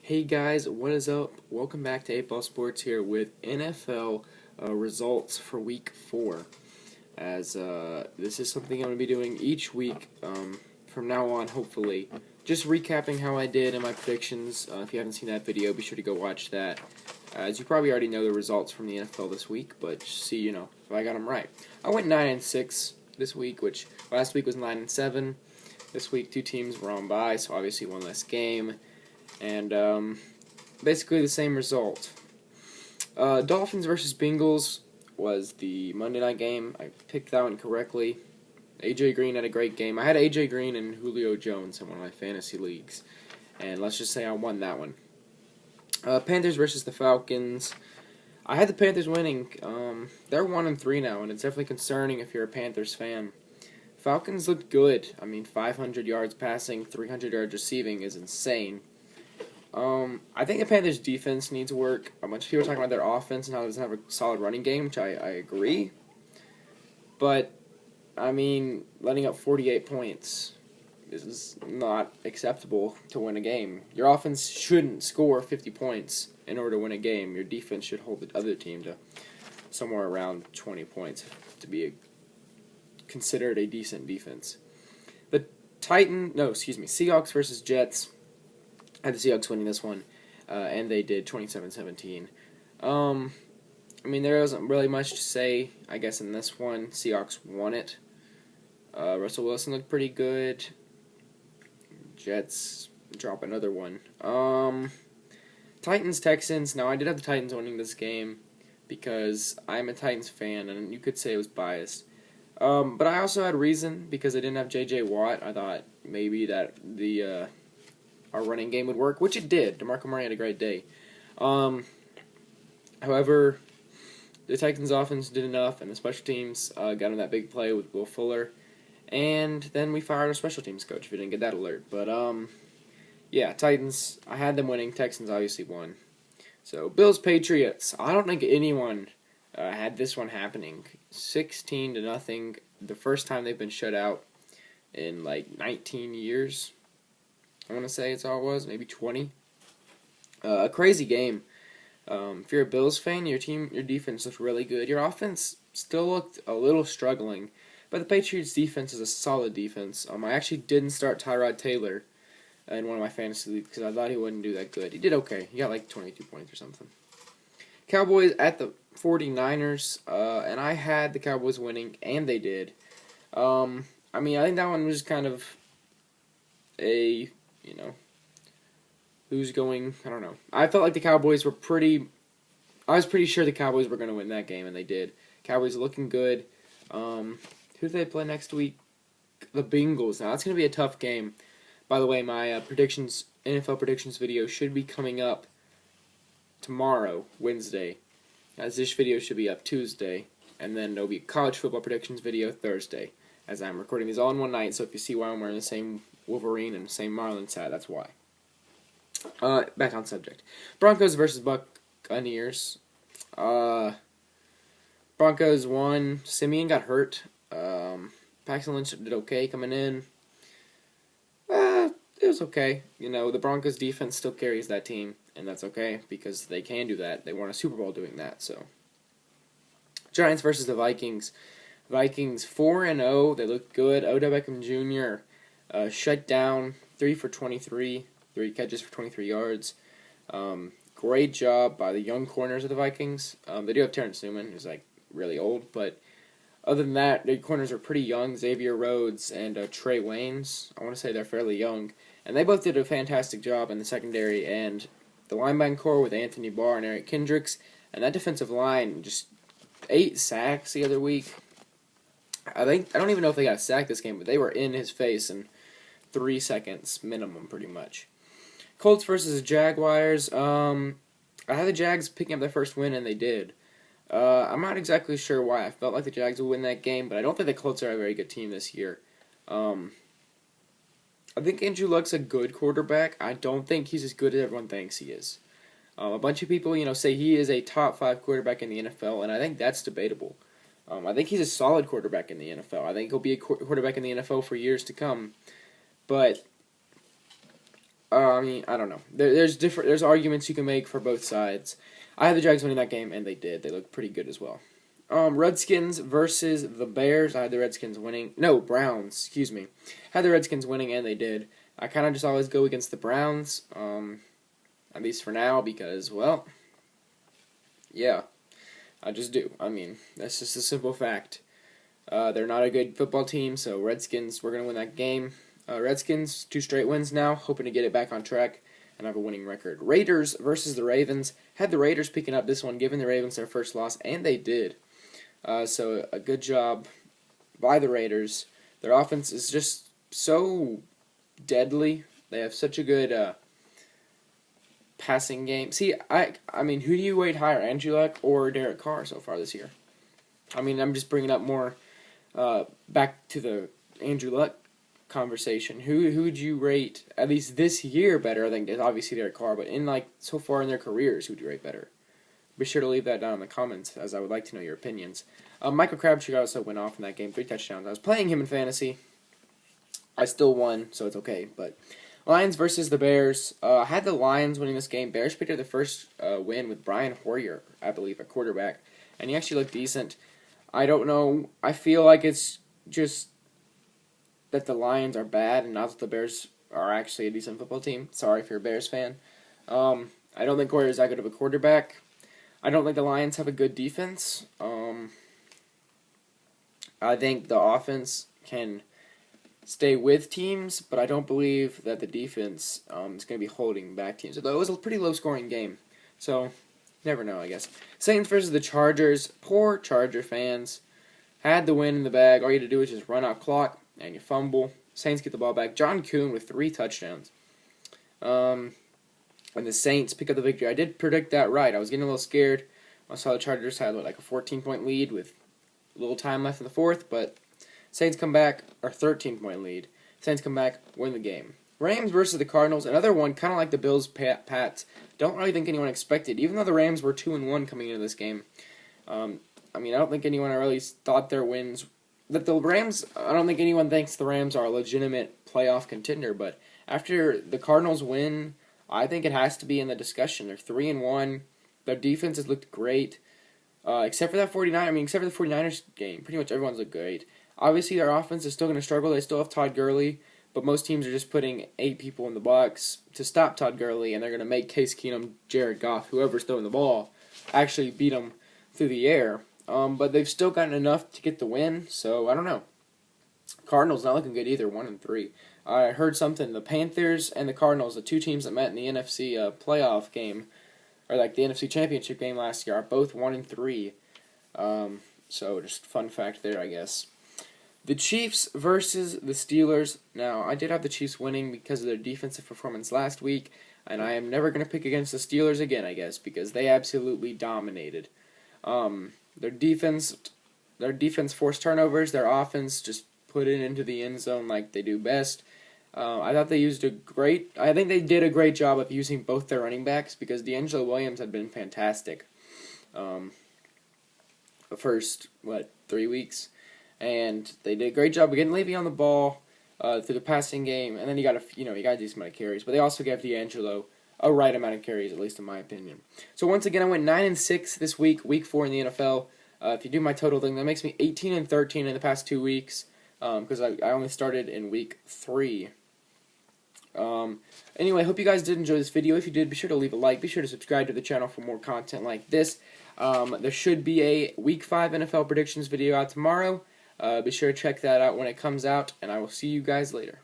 Hey guys, what is up? Welcome back to 8 Ball Sports here with NFL results for Week 4. As this is something I'm going to be doing each week from now on, hopefully. Just recapping how I did and my predictions. If you haven't seen that video, be sure to go watch that. As you probably already know the results from the NFL this week, but just see, if I got them right. I went 9-6 this week, which last week was 9-7. This week, two teams were on bye, so obviously one less game. And basically the same result. Dolphins versus Bengals was the Monday night game. I picked that one correctly. AJ Green had a great game. I had AJ Green and Julio Jones in one of my fantasy leagues, and let's just say I won that one. Panthers versus the Falcons. I had the Panthers winning. They're 1-3 now, and it's definitely concerning if you're a Panthers fan. Falcons looked good. 500 yards passing, 300 yards receiving is insane. I think the Panthers' defense needs work. A bunch of people are talking about their offense and how it doesn't have a solid running game, which I agree. But, letting up 48 points is not acceptable to win a game. Your offense shouldn't score 50 points in order to win a game. Your defense should hold the other team to somewhere around 20 points to be considered a decent defense. The Seahawks versus Jets. I had the Seahawks winning this one, and they did 27-17. There wasn't really much to say, I guess, in this one. Seahawks won it. Russell Wilson looked pretty good. Jets drop another one. Titans-Texans. Now, I did have the Titans winning this game because I'm a Titans fan, and you could say it was biased. But I also had reason because I didn't have J.J. Watt. I thought maybe that our running game would work, which it did. DeMarco Murray had a great day. However, the Titans' offense did enough, and the special teams got him that big play with Will Fuller. And then we fired our special teams coach if we didn't get that alert. But, Titans, I had them winning. Texans obviously won. So, Bills-Patriots. I don't think anyone had this one happening. 16-0. The first time they've been shut out in, 19 years. I want to say it's all it was, maybe 20. A crazy game. If you're a Bills fan, your defense looked really good. Your offense still looked a little struggling, but the Patriots' defense is a solid defense. I actually didn't start Tyrod Taylor in one of my fantasy leagues because I thought he wouldn't do that good. He did okay. He got 22 points or something. Cowboys at the 49ers, and I had the Cowboys winning, and they did. I think that one was kind of a who's going, I don't know. I felt like the Cowboys were I was pretty sure the Cowboys were going to win that game, and they did. Cowboys looking good. Who do they play next week? The Bengals. Now, that's going to be a tough game. By the way, my NFL predictions video should be coming up tomorrow, Wednesday, as this video should be up Tuesday, and then there'll be a college football predictions video Thursday, as I'm recording these all in one night, so if you see why I'm wearing the same Wolverine and the same Marlins hat, that's why. Back on subject. Broncos versus Buccaneers. Broncos won. Simeon got hurt. Paxton Lynch did okay coming in. It was okay. The Broncos defense still carries that team, and that's okay because they can do that. They won a Super Bowl doing that, so. Giants versus the Vikings. Vikings 4-0. They looked good. Odell Beckham Jr. Shut down 3 for 23. 3 catches for 23 yards. Great job by the young corners of the Vikings. They do have Terrence Newman, who's really old, but other than that, the corners are pretty young. Xavier Rhodes and Trey Waynes. I want to say they're fairly young. And they both did a fantastic job in the secondary and the linebacker core with Anthony Barr and Eric Kendricks. And that defensive line, just 8 sacks the other week. I don't even know if they got sacked this game, but they were in his face in 3 seconds minimum, pretty much. Colts versus the Jaguars. I had the Jags picking up their first win, and they did. I'm not exactly sure why. I felt like the Jags would win that game, but I don't think the Colts are a very good team this year. I think Andrew Luck's a good quarterback. I don't think he's as good as everyone thinks he is. A bunch of people, say he is a top 5 quarterback in the NFL, and I think that's debatable. I think he's a solid quarterback in the NFL. I think he'll be a quarterback in the NFL for years to come. But I mean, I don't know. There's arguments you can make for both sides. I had the Jags winning that game, and they did. They looked pretty good as well. Redskins versus the Bears. I had the Redskins winning. No, Browns. Excuse me. Had the Redskins winning, and they did. I kind of just always go against the Browns, at least for now, because, well, yeah, I just do. I mean, that's just a simple fact. They're not a good football team, so Redskins, we're going to win that game. Redskins, 2 straight wins now, hoping to get it back on track and have a winning record. Raiders versus the Ravens. Had the Raiders picking up this one, giving the Ravens their first loss, and they did. So a good job by the Raiders. Their offense is just so deadly. They have such a good passing game. See, I mean, who do you rate higher, Andrew Luck or Derek Carr so far this year? I mean, I'm just bringing up more back to the Andrew Luck conversation. Who would you rate at least this year better? I think it's obviously Derek Carr, but in like so far in their careers, who would you rate better? Be sure to leave that down in the comments, as I would like to know your opinions. Michael Crabtree also went off in that game, 3 touchdowns. I was playing him in fantasy. I still won, so it's okay. But Lions versus the Bears. I had the Lions winning this game. Bears picked up the first win with Brian Hoyer, I believe, at quarterback, and he actually looked decent. I don't know. I feel like it's just that the Lions are bad, and not that the Bears are actually a decent football team. Sorry if you're a Bears fan. I don't think Hoyer is that good of a quarterback. I don't think the Lions have a good defense. I think the offense can stay with teams, but I don't believe that the defense is going to be holding back teams. Although it was a pretty low-scoring game, so never know, I guess. Saints versus the Chargers. Poor Charger fans. Had the win in the bag. All you had to do was just run out clock, and you fumble. Saints get the ball back. John Kuhn with 3 touchdowns. And the Saints pick up the victory. I did predict that right. I was getting a little scared. I saw the Chargers had like a 14-point lead with a little time left in the fourth, but Saints come back, or 13-point lead. Saints come back, win the game. Rams versus the Cardinals. Another one, kind of like the Bills, Pats. Don't really think anyone expected, even though the Rams were 2-1 coming into this game. I mean, I don't think anyone really thought their wins. That the Rams, I don't think anyone thinks the Rams are a legitimate playoff contender, but after the Cardinals win, I think it has to be in the discussion. They're 3-1. Their defense has looked great. Except for that 49ers game. Pretty much everyone's looked great. Obviously, their offense is still going to struggle. They still have Todd Gurley, but most teams are just putting 8 people in the box to stop Todd Gurley, and they're going to make Case Keenum, Jared Goff, whoever's throwing the ball, actually beat them through the air. But they've still gotten enough to get the win, so I don't know. Cardinals not looking good either, 1-3. I heard something. The Panthers and the Cardinals, the 2 teams that met in the NFC playoff game, or like the NFC Championship game last year, are both 1-3. So just fun fact there, I guess. The Chiefs versus the Steelers. Now, I did have the Chiefs winning because of their defensive performance last week, and I am never going to pick against the Steelers again, I guess, because they absolutely dominated. Their defense forced turnovers. Their offense just put it into the end zone like they do best. I thought they I think they did a great job of using both their running backs because D'Angelo Williams had been fantastic. The first 3 weeks, and they did a great job of getting Levy on the ball through the passing game, and then you got a decent amount of carries, but they also gave D'Angelo a right amount of carries, at least in my opinion. So once again, I went 9-6 this week, week 4 in the NFL. If you do my total thing, that makes me 18-13 in the past 2 weeks because I only started in week 3. Anyway, hope you guys did enjoy this video. If you did, be sure to leave a like. Be sure to subscribe to the channel for more content like this. There should be a Week 5 NFL predictions video out tomorrow. Be sure to check that out when it comes out, and I will see you guys later.